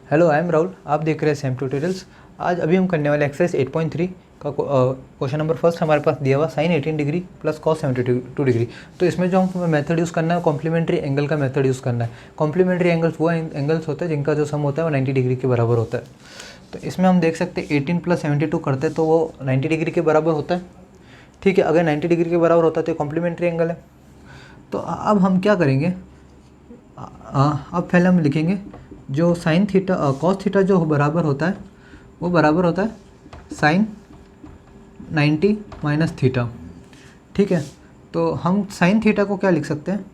Hello, I am Rahul. आप देख रहे हैं सैम ट्यूटोरियल्स। आज अभी हम करने वाले एक्सरसाइज 8.3 का क्वेश्चन नंबर फर्स्ट हमारे पास दिया हुआ sine 18 degree plus cos 72 degree. तो इसमें जो हम मेथड यूज़ करना है कॉम्प्लीमेंट्री एंगल का मेथड यूज़ करना है। कॉम्प्लीमेंट्री एंगल्स वो एंगल्स होते हैं जिनका जो सम होता है वो 90 डिग्री के बराबर होता है। तो इसमें हम देख सकते हैं 18 प्लस 72 करते हैं तो वो 90 डिग्री के बराबर होता है। ठीक है, अगर 90 डिग्री के बराबर होता है तो कॉम्प्लीमेंट्री एंगल है। तो अब हम क्या करेंगे, अब पहले हम लिखेंगे जो साइन थीटा कॉस थीटा जो बराबर होता है वो बराबर होता है साइन 90 माइनस थीटा। ठीक है, तो हम साइन थीटा को क्या लिख सकते हैं,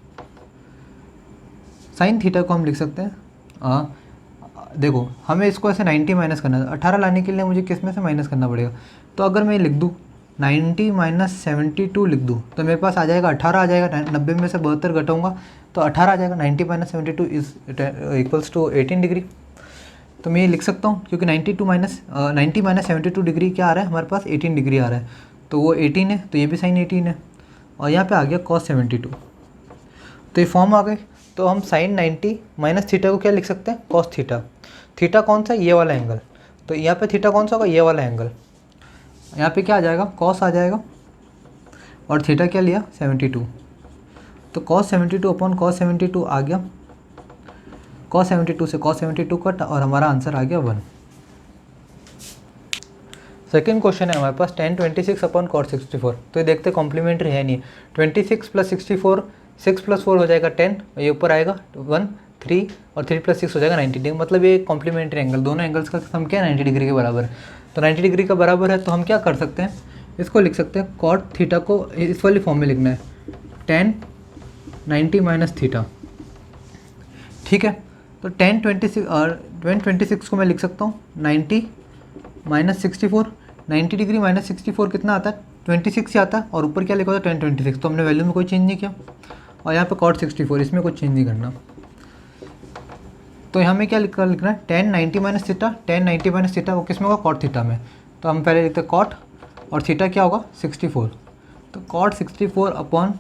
साइन थीटा को हम लिख सकते हैं देखो हमें इसको ऐसे 90 माइनस करना है। 18 लाने के लिए मुझे किस में से माइनस करना पड़ेगा। तो अगर मैं लिख दूँ 90 माइनस 72 लिख दूँ तो मेरे पास आ जाएगा 18 आ जाएगा। 90 में से 72 घटाऊँगा तो 18 आ जाएगा। 90 minus 72 is equals to 18 degree. तो मैं ये लिख सकता हूँ क्योंकि 90 माइनस 72 डिग्री क्या आ रहा है हमारे पास 18 डिग्री आ रहा है। तो वो 18 है तो ये भी साइन 18 है और यहाँ पे आ गया कॉस 72। तो ये फॉर्म आ गए। तो हम साइन 90 माइनस थीटा को क्या लिख सकते हैं, कॉस थीटा। थीटा कौन सा, ये वाला एंगल। तो यहाँ पे थीटा कौन सा होगा, ये वाला एंगल। यहाँ पे क्या आ जाएगा, कॉस आ जाएगा और थीटा क्या लिया 72। तो कॉस 72 अपॉन कॉस 72 आ गया। कॉस 72 से कॉस 72 कट और हमारा आंसर आ गया 1। सेकेंड क्वेश्चन है हमारे पास tan 26 अपॉन कॉट 64। तो ये देखते कॉम्प्लीमेंट्री है नहीं। 26 प्लस 64, 6 प्लस 4 हो जाएगा 10, ये ऊपर आएगा 1 3 और 3 प्लस 6 हो जाएगा 90 डिग्री। मतलब ये कॉम्प्लीमेंट्री एंगल, दोनों एंगल्स का सम क्या है 90 डिग्री के बराबर है। तो 90 डिग्री का बराबर है तो हम क्या कर सकते हैं, इसको लिख सकते हैं कॉट थीटा को इस वाली फॉर्म में लिखना है tan 90 माइनस थीटा। ठीक है, तो tan 26 को मैं लिख सकता हूँ 90 माइनस 64। 90 डिग्री माइनस 64 कितना आता है, 26 से आता है और ऊपर क्या लिखा होता है tan 26। तो हमने वैल्यू में कोई चेंज नहीं किया और यहाँ पे cot 64 इसमें कुछ चेंज नहीं करना। तो यहाँ में क्या लिखना है tan 90 minus theta. tan 90 minus theta वो किस में होगा, cot थीटा में। तो हम पहले लिखते हैं cot और थीटा क्या होगा 64। तो cot 64 upon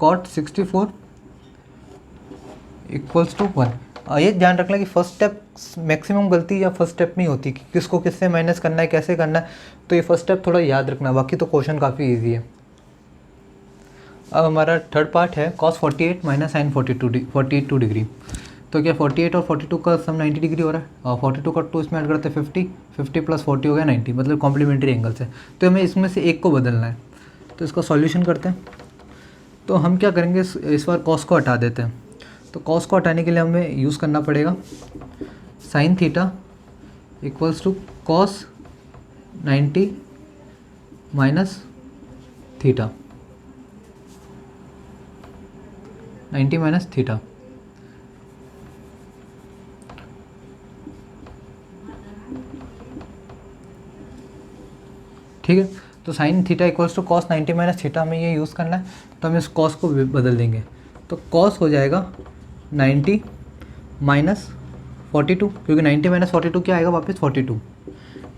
cot 64 equals to 1। ये ध्यान रखना कि फर्स्ट स्टेप मैक्सिमम गलती या फर्स्ट स्टेप नहीं होती कि किसको किससे माइनस करना है, कैसे करना है। तो ये फर्स्ट स्टेप थोड़ा याद रखना, बाकी तो क्वेश्चन काफ़ी इजी है। अब हमारा थर्ड पार्ट है cos 48 माइनस साइन 42 डिग्री। तो क्या 48 और 42 का सम 90 डिग्री हो रहा है और 42 का 2 इसमें ऐड करते हैं 50 प्लस 40 हो गया 90, मतलब कॉम्प्लीमेंट्री एंगल्स है। तो हमें इसमें से एक को बदलना है। तो इसका सॉल्यूशन करते हैं। तो हम क्या करेंगे, इस बार कॉस को हटा देते हैं। तो कॉस को हटाने के लिए हमें यूज़ करना पड़ेगा sine theta equals to cos 90 minus theta, 90 minus theta. ठीक है, तो sine theta equals to cos 90 minus theta हमें ये यूज़ करना है। तो हम इस कॉस को बदल देंगे। तो कॉस हो जाएगा 90 माइनस 42, क्योंकि 90 माइनस 42 क्या आएगा वापस 42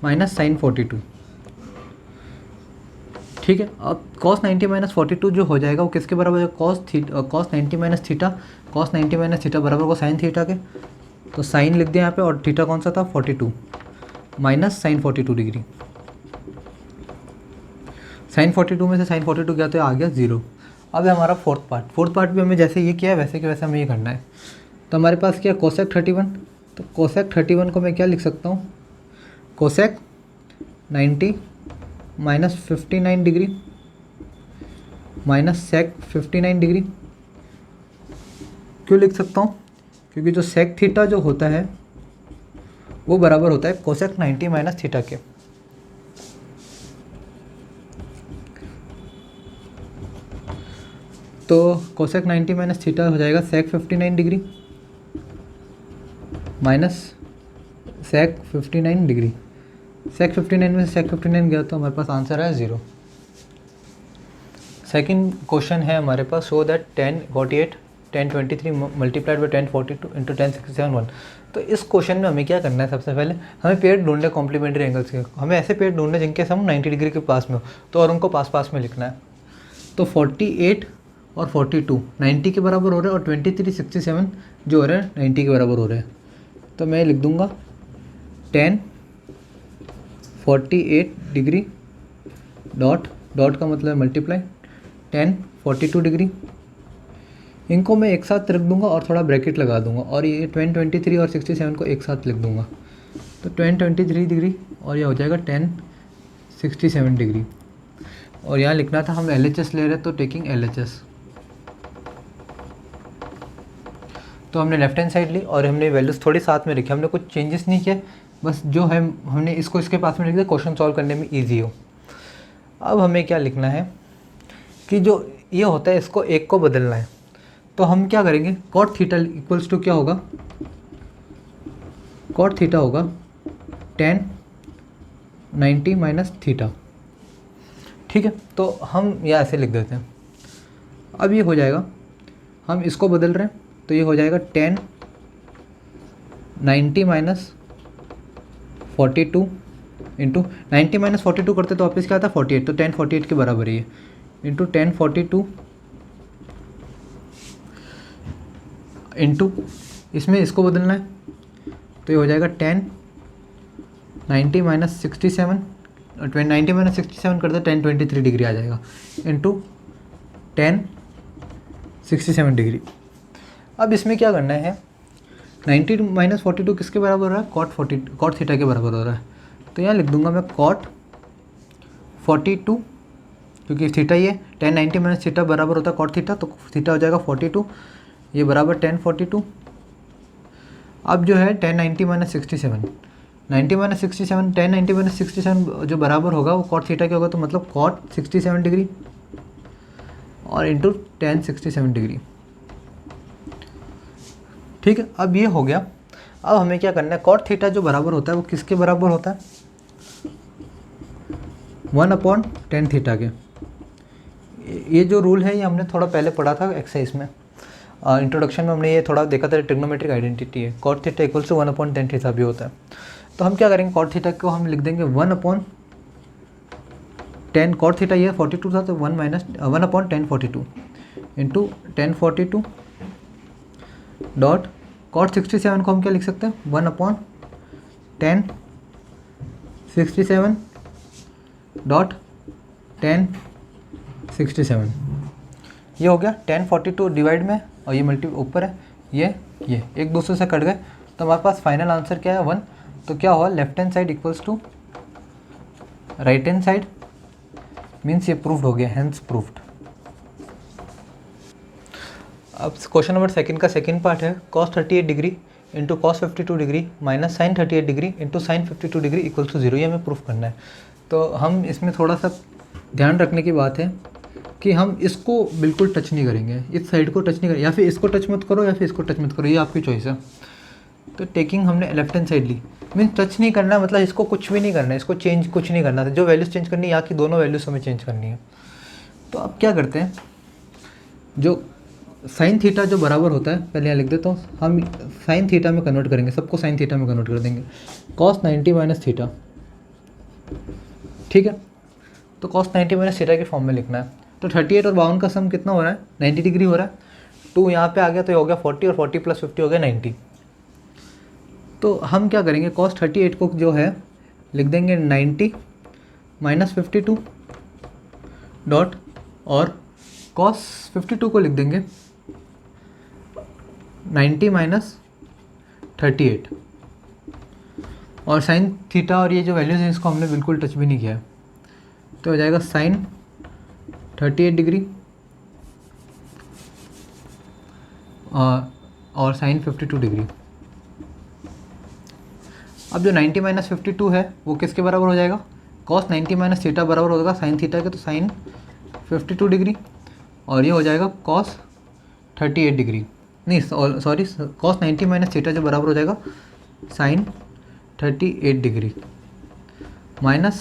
माइनस साइन 42। ठीक है, अब कॉस 90 माइनस 42 जो हो जाएगा वो किसके बराबर है, cos 90 minus theta. Cos 90 minus theta बराबर को साइन थीटा के। तो साइन लिख दिया यहाँ पे और थीटा कौन सा था 42 माइनस साइन 42 डिग्री। साइन 42 में से साइन 42 गया तो आ गया 0। अब है हमारा फोर्थ पार्ट भी हमें जैसे ये किया है वैसे के वैसे हमें ये करना है। तो हमारे पास क्या कोसेक 31। तो कोसेक 31 को मैं क्या लिख सकता हूँ, cosec 90 minus 59 degree minus sec 59 degree. क्यों लिख सकता हूँ, क्योंकि जो सेक थीटा जो होता है वो बराबर होता है कोसेक 90 माइनस थीटा के। तो कोसेक 90 माइनस थीटा हो जाएगा सेक 59 डिग्री माइनस सेक 59 डिग्री। सेक 59 में से सेक 59 गया तो हमारे पास आंसर है 0। सेकंड क्वेश्चन है हमारे पास, show that tan 48 tan 23 multiplied by tan 42 into tan 67 1। तो इस क्वेश्चन में हमें क्या करना है, सबसे पहले हमें पेड़ ढूंढने कॉम्प्लीमेंट्री एंगल्स के। हमें ऐसे पेड़ ढूंढने जिनके सम 90 डिग्री के पास में हो तो और उनको पास में लिखना है। तो 48 और 42 90 के बराबर हो रहे हैं और 23 67 जो हो रहे हैं 90 के बराबर हो रहे हैं। तो मैं लिख दूँगा tan 48 डिग्री डॉट डॉट का मतलब मल्टीप्लाई tan 42 डिग्री। इनको मैं एक साथ रख दूंगा और थोड़ा ब्रैकेट लगा दूंगा और ये 23 और 67 को एक साथ लिख दूंगा। तो 23 डिग्री और यह हो जाएगा 67 डिग्री। और यहाँ लिखना था हम LHS ले रहे तो टेकिंग LHS। तो हमने लेफ्ट हैंड साइड ली और हमने वैल्यूज़ थोड़ी साथ में रखी, हमने कुछ चेंजेस नहीं किए, बस जो है हमने इसको इसके पास में लिख दिया, क्वेश्चन सॉल्व करने में ईजी हो। अब हमें क्या लिखना है कि जो ये होता है इसको एक को बदलना है। तो हम क्या करेंगे, कॉट थीटा इक्वल्स टू क्या होगा, कॉट थीटा होगा tan 90 माइनस थीटा। ठीक है, तो हम यह ऐसे लिख देते हैं। अब ये हो जाएगा, हम इसको बदल रहे हैं तो ये हो जाएगा tan 90 माइनस 42 इंटू 90 माइनस 42 करते तो वापस क्या आता है 48, तो tan 48 के बराबर ही है इंटू tan 42 इंटू इसमें इसको बदलना है तो ये हो जाएगा tan 90 माइनस 67 90 माइनस 67 करते tan 23 डिग्री आ जाएगा इंटू tan 67 डिग्री। अब इसमें क्या करना है, 90 माइनस 42 किसके बराबर हो रहा है, कॉट थीटा के बराबर हो रहा है। तो यहाँ लिख दूंगा मैं कॉट 42, क्योंकि थीटा ही है, tan 90 माइनस थीटा बराबर होता है कॉट थीटा, तो थीटा हो जाएगा 42, ये बराबर tan 42। अब जो है tan 90 minus 67, 90 minus 67 tan 90 minus 67 जो बराबर होगा वो कॉट थीटा क्या होगा, तो मतलब कॉट 67 डिग्री और इंटू tan 67 डिग्री। ठीक है, अब ये हो गया। अब हमें क्या करना है, कॉट थीटा जो बराबर होता है वो किसके बराबर होता है, 1/tan थीटा के। ये जो रूल है ये हमने थोड़ा पहले पढ़ा था एक्सरसाइज में, इंट्रोडक्शन में हमने ये थोड़ा देखा था, ट्रिग्नोमेट्रिक आइडेंटिटी है, cot theta equals to 1/tan theta भी होता है। तो हम क्या करेंगे, कॉट थीटा को हम लिख देंगे 1/tan, कॉट थीटा ये 42 था तो 1/tan 42 into tan 42 dot cot 67 को हम क्या लिख सकते हैं, 1/tan 67 डॉट tan 67। ये हो गया tan 42 डिवाइड में और ये मल्टी ऊपर है, ये एक दूसरे से कट गए, तो हमारे पास फाइनल आंसर क्या है 1। तो क्या हुआ, left hand side equals to right hand side, means ये प्रूफ्ड हो गया, हैंस प्रूफ्ड। अब क्वेश्चन नंबर सेकंड का सेकंड पार्ट है, cos 38 degree into cos 52 degree minus sin 38 degree into sin 52 degree equal to 0, ये हमें प्रूफ करना है। तो हम इसमें थोड़ा सा ध्यान रखने की बात है कि हम इसको बिल्कुल टच नहीं करेंगे, इस साइड को टच नहीं करेंगे, या फिर इसको टच मत करो या फिर इसको टच मत करो, ये आपकी चॉइस है। तो टेकिंग हमने लेफ्ट हैंड साइड ली, मीन टच नहीं करना, मतलब इसको कुछ भी नहीं करना है, इसको चेंज कुछ नहीं करना था, जो वैल्यूज़ चेंज करनी है यहाँ की दोनों वैल्यूज़ हमें चेंज करनी है। तो अब क्या करते हैं, जो साइन थीटा जो बराबर होता है, पहले यहाँ लिख देता हूँ, हम साइन थीटा में कन्वर्ट करेंगे, सबको साइन थीटा में कन्वर्ट कर देंगे, cos 90 माइनस थीटा। ठीक है, तो cos 90 माइनस थीटा के फॉर्म में लिखना है। तो 38 और 52 का सम कितना हो रहा है, 90 डिग्री हो रहा है, 2 यहाँ पे आ गया तो ये हो गया 40 और 40 प्लस 50 हो गया 90। तो हम क्या करेंगे, cos 38 को जो है लिख देंगे 90 माइनस 52 डॉट, और cos 52 को लिख देंगे 90 माइनस 38, और साइन थीटा और ये जो वैल्यूज़ हैं इसको हमने बिल्कुल टच भी नहीं किया है, तो हो जाएगा साइन 38 डिग्री और साइन 52 डिग्री। अब जो 90 माइनस 52 है वो किसके बराबर हो जाएगा, cos 90 माइनस थीटा बराबर होगा साइन थीटा के, तो साइन 52 डिग्री, और ये हो जाएगा cos 38 डिग्री, नहीं सॉरी cos 90 माइनस थीटा जो बराबर हो जाएगा sine 38 degree minus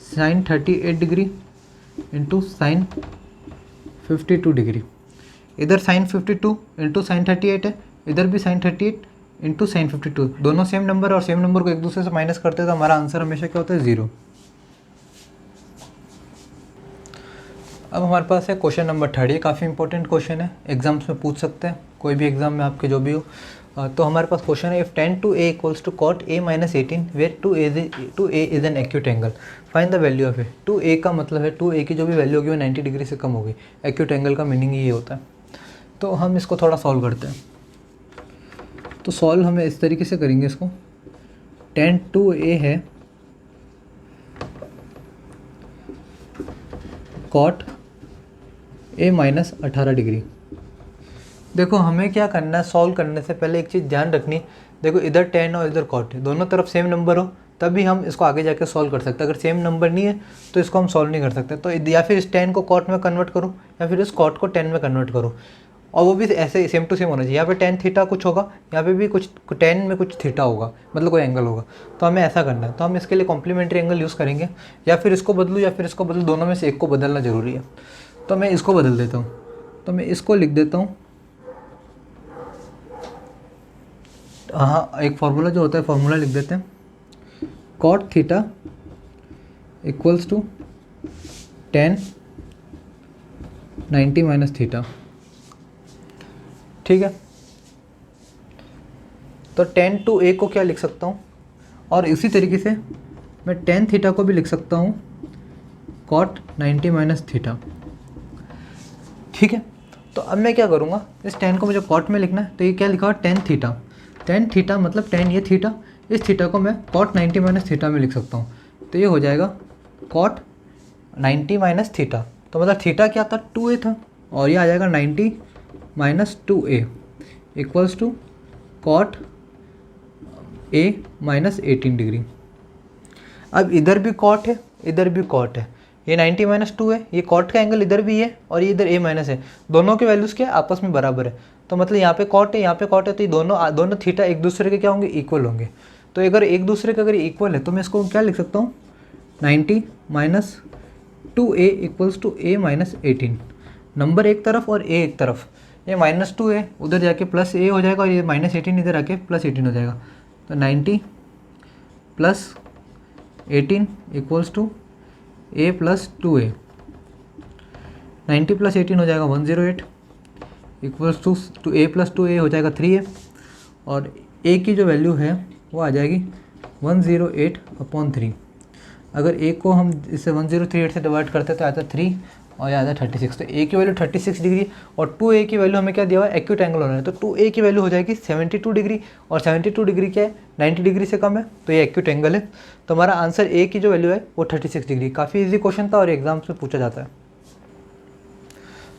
sine 38 degree into sine 52 degree. इधर साइन 52 इंटू साइन 38 है, इधर भी साइन 38 इंटू साइन 52, दोनों सेम नंबर और सेम नंबर को एक दूसरे से माइनस करते हैं तो हमारा आंसर हमेशा क्या होता है 0। अब हमारे पास है क्वेश्चन नंबर 3, ये काफ़ी इंपॉर्टेंट क्वेश्चन है, एग्जाम्स में पूछ सकते हैं, कोई भी एग्ज़ाम में आपके जो भी हो। तो हमारे पास क्वेश्चन है, if tan two a equals to cot a minus 18 where two a is an acute angle, find the value of a. Two a का मतलब है टू ए की जो भी वैल्यू होगी वो 90 डिग्री से कम होगी। एक्यूट एंगल का मीनिंग ये होता है। तो हम इसको थोड़ा सॉल्व करते हैं। तो सॉल्व हमें इस तरीके से करेंगे इसको, tan टू ए है cot a माइनस 18 डिग्री। देखो हमें क्या करना है, सॉल्व करने से पहले एक चीज़ ध्यान रखनी। देखो इधर tan और इधर cot है, दोनों तरफ सेम नंबर हो तभी हम इसको आगे जाके सॉल्व कर सकते हैं। अगर सेम नंबर नहीं है तो इसको हम सॉल्व नहीं कर सकते। तो या फिर इस tan को cot में कन्वर्ट करो या फिर इस cot को tan में कन्वर्ट करो, और वो भी ऐसे सेम टू सेम होना चाहिए। यहाँ पे tan थीटा कुछ होगा, यहाँ पे भी कुछ tan में कुछ थीटा होगा, मतलब कोई एंगल होगा। तो हमें ऐसा करना है। तो हम इसके लिए कॉम्प्लीमेंट्री एंगल यूज़ करेंगे, या फिर इसको बदलूँ या फिर इसको बदलूँ, दोनों में से एक को बदलना ज़रूरी है। तो मैं इसको बदल देता हूँ। तो मैं इसको लिख देता हूँ, हाँ एक फार्मूला जो होता है फार्मूला लिख देते हैं, cot theta equals to tan 90 minus theta. ठीक है, तो tan टू ए को क्या लिख सकता हूँ, और इसी तरीके से मैं tan थीटा को भी लिख सकता हूँ cot 90 माइनस थीटा। ठीक है, तो अब मैं क्या करूँगा, इस tan को मुझे cot में लिखना है, तो ये क्या लिखा हुआ tan थीटा। tan थीटा मतलब tan ये थीटा, इस थीटा को मैं cot 90 माइनस थीटा में लिख सकता हूँ। तो ये हो जाएगा cot 90 माइनस थीटा। तो मतलब थीटा क्या था, 2a था, और ये आ जाएगा 90 minus 2a equals to cot a minus 18 degree. अब इधर भी cot है इधर भी cot है, ये 90 माइनस 2 है, ये cot का एंगल इधर भी है और ये इधर a माइनस है, दोनों के वैल्यूज़ क्या आपस में बराबर है। तो मतलब यहाँ पे cot है यहाँ पे cot है, तो ये दोनों थीटा एक दूसरे के क्या होंगे, इक्वल होंगे। तो अगर एक दूसरे के अगर इक्वल है तो मैं इसको क्या लिख सकता हूँ, 90 minus 2a equals to a minus 18। Number एक तरफ और a एक तरफ, ये माइनस 2 है उधर जाके प्लस a हो जाएगा, और ये माइनस 18 इधर आके प्लस 18 हो जाएगा। तो 90 plus 18 equals to a plus 2a। 90 plus 18 हो जाएगा 108 equals to a plus 2a हो जाएगा 3a, और a की जो वैल्यू है वो आ जाएगी 108/3। अगर a को हम इसे 1038 से डिवाइड करते हैं तो आता है 3 और यहाँ आता है 36। तो a की वैल्यू 36 डिग्री और 2a की वैल्यू हमें क्या दिया हुआ है, एक्यूट एंगल होना है। तो 2a की वैल्यू हो जाएगी 72 डिग्री, और 72 डिग्री क्या है, 90 डिग्री से कम है, तो ये एक्यूट एंगल है। तो हमारा आंसर a की जो वैल्यू है वो 36 डिग्री। काफ़ी ईजी क्वेश्चन था और एग्जाम्स में पूछा जाता है।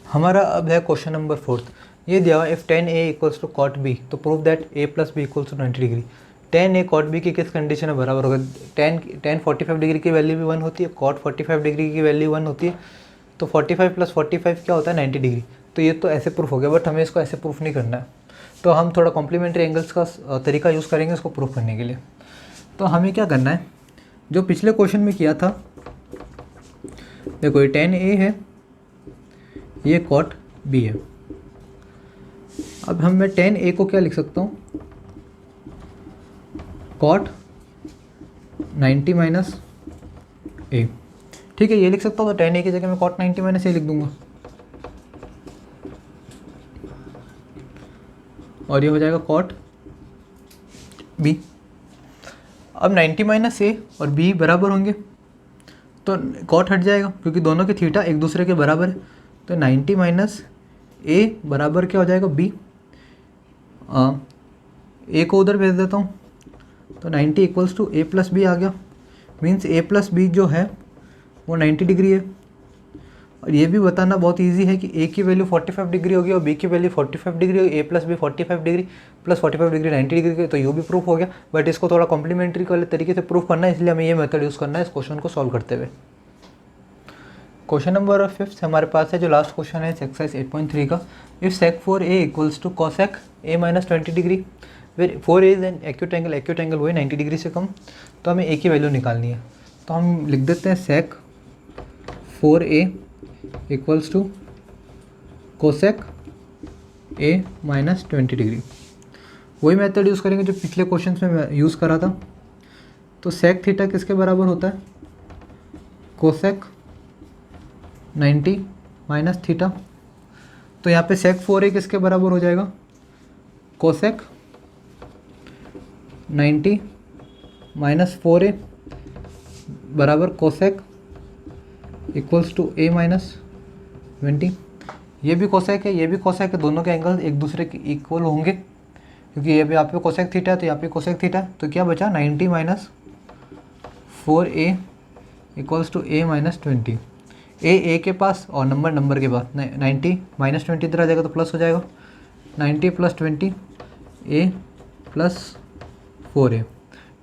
हमारा अब है क्वेश्चन नंबर 4। ये दिया हुआ if tan a equals to cot b, तो prove that a plus B equals to 90 degree. tan a cot b की किस कंडीशन में बराबर होगा। tan 45 डिग्री की वैल्यू भी 1 होती है, cot 45 डिग्री की वैल्यू 1 होती है। तो 45 प्लस 45 क्या होता है, 90 डिग्री। तो ये तो ऐसे प्रूफ हो गया, बट हमें इसको ऐसे प्रूफ नहीं करना है। तो हम थोड़ा कॉम्प्लीमेंट्री एंगल्स का तरीका यूज़ करेंगे इसको प्रूफ करने के लिए। तो हमें क्या करना है, जो पिछले क्वेश्चन में किया था, देखो ये tan a है, ये cot b है। अब मैं tan a को क्या लिख सकता हूँ, cot 90 माइनस a। ठीक है, ये लिख सकता हूँ। तो tan a की जगह मैं cot 90 माइनस a लिख दूंगा, और ये हो जाएगा cot b। अब 90 माइनस a और b बराबर होंगे तो cot हट जाएगा, क्योंकि दोनों के थीटा एक दूसरे के बराबर है। तो 90 माइनस a बराबर क्या हो जाएगा, b। a को उधर भेज देता हूँ, तो 90 equals to a plus b आ गया। मीन्स a प्लस बी जो है वो 90 डिग्री है। और ये भी बताना बहुत इजी है कि a की वैल्यू 45 डिग्री होगी और b की वैल्यू 45 डिग्री होगी। a plus B 45 degree plus 45 degree 90 degree की, तो ये भी प्रूफ हो गया। बट इसको थोड़ा कॉम्प्लीमेंट्री वाले तरीके से प्रूफ करना है, इसलिए हमें ये मेथड यूज़ करना है इस क्वेश्चन को सॉल्व करते हुए। क्वेश्चन नंबर 5 हमारे पास है, जो लास्ट क्वेश्चन है एक्सरसाइज 8.3 का। If sec 4a equals to cosec a minus 20 degree, where 4a is an acute angle वही 90 डिग्री से कम। तो हमें a की वैल्यू निकालनी है। तो हम लिख देते हैं sec 4a equals to cosec a minus 20 degree. वही मेथड यूज़ करेंगे जो पिछले क्वेश्चन में मैं यूज़ करा था। तो sec थीटा किसके बराबर होता है, cosec 90 माइनस थीटा। तो यहाँ पे sec 4a किसके बराबर हो जाएगा, cosec 90 माइनस 4a बराबर cosec equals to a minus 20। ये भी कोसेक है, ये भी कोसेक है, दोनों के एंगल एक दूसरे के इक्वल होंगे क्योंकि ये भी यहाँ पे कोसेक थीटा है तो यहाँ पे कोसेक थीटा है। तो क्या बचा 90 minus 4a equals to a minus 20। A के पास और नंबर के पास 90 माइनस 20 इधर आ जाएगा तो प्लस हो जाएगा 90 plus 20 a plus 4a।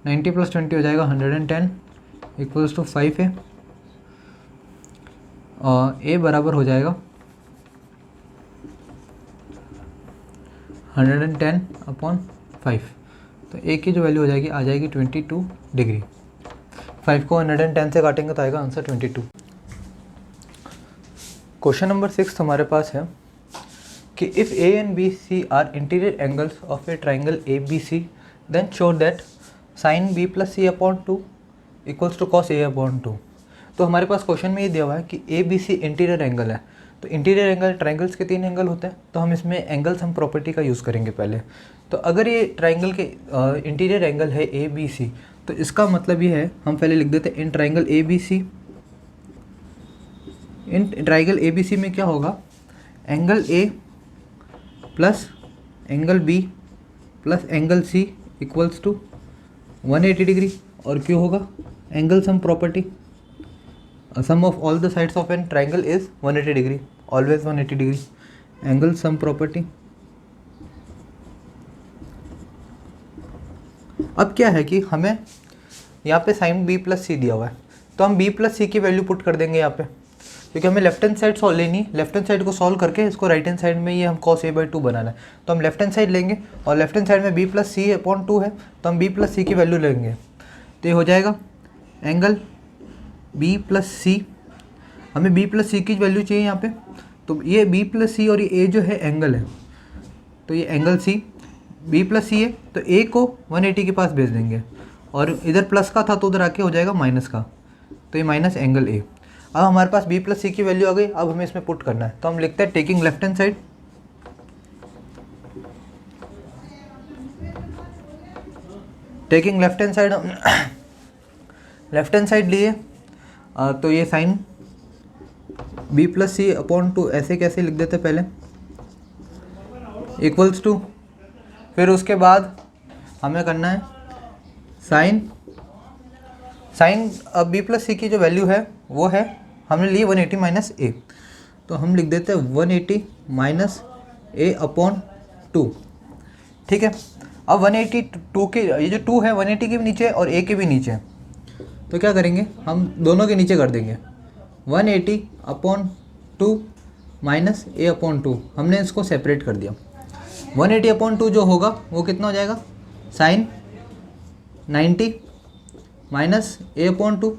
90 plus 20 हो जाएगा 110 इक्वल्स टू 5a और a बराबर हो जाएगा 110 अपॉन 5। तो a की जो वैल्यू हो जाएगी आ जाएगी 22 डिग्री। 5 को 110 से काटेंगे तो आएगा आंसर 22। क्वेश्चन नंबर 6 हमारे पास है कि if A and B C are interior angles of a triangle A B C then show that sine B plus C upon 2 equals to cos A upon 2। तो हमारे पास क्वेश्चन में ये दिया हुआ है कि A B C interior angle है। तो इंटीरियर एंगल, ट्राइंगल्स के 3 एंगल होते हैं तो हम इसमें एंगल्स हम प्रॉपर्टी का यूज़ करेंगे पहले। तो अगर ये ट्राइंगल के इंटीरियर एंगल है ए बी सी तो इसका मतलब ये है, हम पहले लिख देते हैं in triangle A B C. In triangle A B C में क्या होगा, angle A plus angle B plus angle C equals to 180 degree. और क्यों होगा, angle sum property, sum of all the sides of an triangle is 180 degree, always 180 degree, angle sum property. अब क्या है कि हमें यहाँ पे साइन बी प्लस सी दिया हुआ है तो हम बी प्लस सी की वैल्यू पुट कर देंगे यहाँ पे, क्योंकि हमें लेफ्ट हैंड साइड सॉल्व लेनी, लेफ्ट हैंड साइड को सॉल्व करके इसको राइट हैंड साइड में ये हम cos a/2 बनाना है। तो हम लेफ्ट हैंड साइड लेंगे और लेफ्ट हैंड साइड में b प्लस सी अपॉन 2 है तो हम b प्लस सी की वैल्यू लेंगे। तो ये हो जाएगा एंगल b प्लस सी, हमें b प्लस सी की वैल्यू चाहिए यहाँ पे। तो ये b प्लस सी और ये a जो है एंगल है, तो ये एंगल c b प्लस सी है तो a को 180 के पास भेज देंगे और इधर प्लस का था तो उधर आके हो जाएगा माइनस का, तो ये माइनस एंगल a। अब हमारे पास b प्लस सी की वैल्यू आ गई, अब हमें इसमें पुट करना है। तो हम लिखते हैं taking left hand side, taking left hand side, left hand side लिए तो ये sign b plus C upon 2 ऐसे कैसे लिख देते पहले, इक्वल्स टू, फिर उसके बाद हमें करना है साइन अब b प्लस सी की जो वैल्यू है वो है, हमने लिए 180 माइनस ए, तो हम लिख देते हैं 180 माइनस ए अपॉन 2। ठीक है, अब 182 के ये जो 2 है 180 के भी नीचे और a के भी नीचे, तो क्या करेंगे हम दोनों के नीचे कर देंगे 180 अपॉन 2 माइनस ए अपॉन 2, हमने इसको सेपरेट कर दिया। 180 अपॉन 2 जो होगा वो कितना हो जाएगा, साइन 90 माइनस ए अपॉन 2,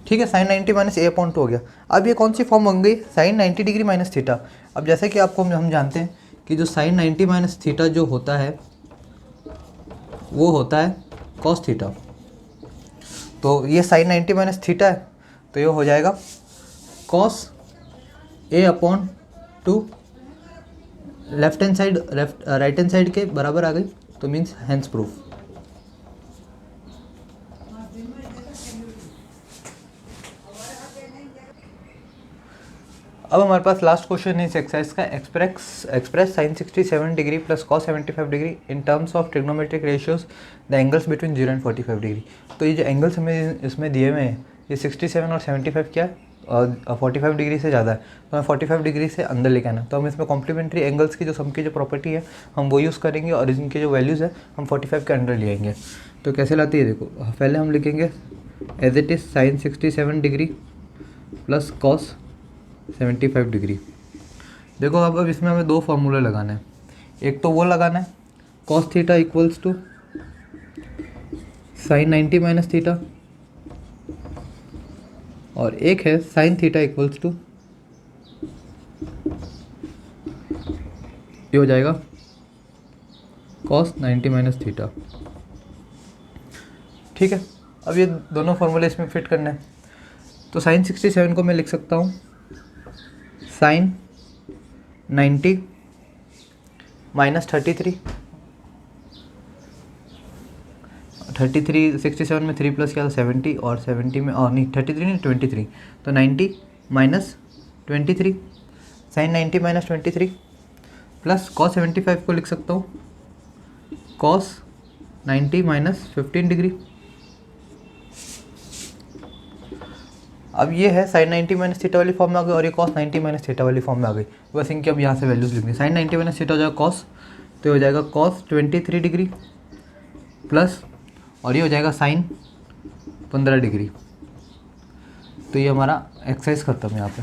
ठीक है, साइन 90 माइनस ए अपॉन 2 हो गया। अब ये कौन सी फॉर्म बन गई, साइन 90 डिग्री माइनस थीटा। अब जैसे कि आपको हम जानते हैं कि जो साइन 90 माइनस थीटा जो होता है वो होता है कॉस थीटा। तो ये साइन 90 माइनस थीटा है तो ये हो जाएगा कॉस ए upon 2, left hand side right hand side के बराबर आ गई, तो मीन्स हैंस प्रूफ। अब हमारे पास लास्ट क्वेश्चन है इस एक्सरसाइज का, express sine 67 degree plus cos 75 degree in terms of trigonometric ratios the angles between 0 and 45 degree. तो ये जो एंगल्स हमें इसमें दिए हुए हैं ये 67 और 75 क्या है, और 45 डिग्री से ज़्यादा है, तो हमें 45 डिग्री से अंदर लेके आना। तो हम इसमें कॉम्प्लीमेंट्री एंगल्स की जो सम की जो प्रॉपर्टी है हम वो यूज़ करेंगे और इनके जो वैल्यूज़ है हम 45 के अंडर ले आएंगे। तो कैसे लाती है देखो, पहले हम लिखेंगे as it is sine 67 degree plus cos 75 degree. देखो अब इसमें हमें 2 फार्मूले लगाना है, एक तो वो लगाना है cos theta equals to sine 90 minus theta, और एक है साइन थीटा इक्वल्स टू, ये हो जाएगा कॉस 90 माइनस थीटा। ठीक है, अब ये दोनों फार्मूले इसमें फिट करना है। तो साइन 67 को मैं लिख सकता हूँ साइन 90 माइनस 33, 67 में 3 प्लस किया तो 70, और 70 में नहीं 33 नहीं 23, तो 90 minus 23, sine 90 minus 23 plus cos 75 को लिख सकता हूँ कॉस 90 माइनस 15 डिग्री। अब ये है साइन 90 माइनस थीटा वाली फॉर्म में आ गई और ये कॉस 90 माइनस थीटा वाली फॉर्म में आ गई। बस इनकी अब यहाँ से वैल्यूज लिखनी। साइन 90 माइनस थीटा हो जाएगा कॉस, तो ये हो जाएगा कॉस 23 डिग्री प्लस, और ये हो जाएगा साइन 15 डिग्री। तो ये हमारा एक्सरसाइज खत्म है यहाँ पे।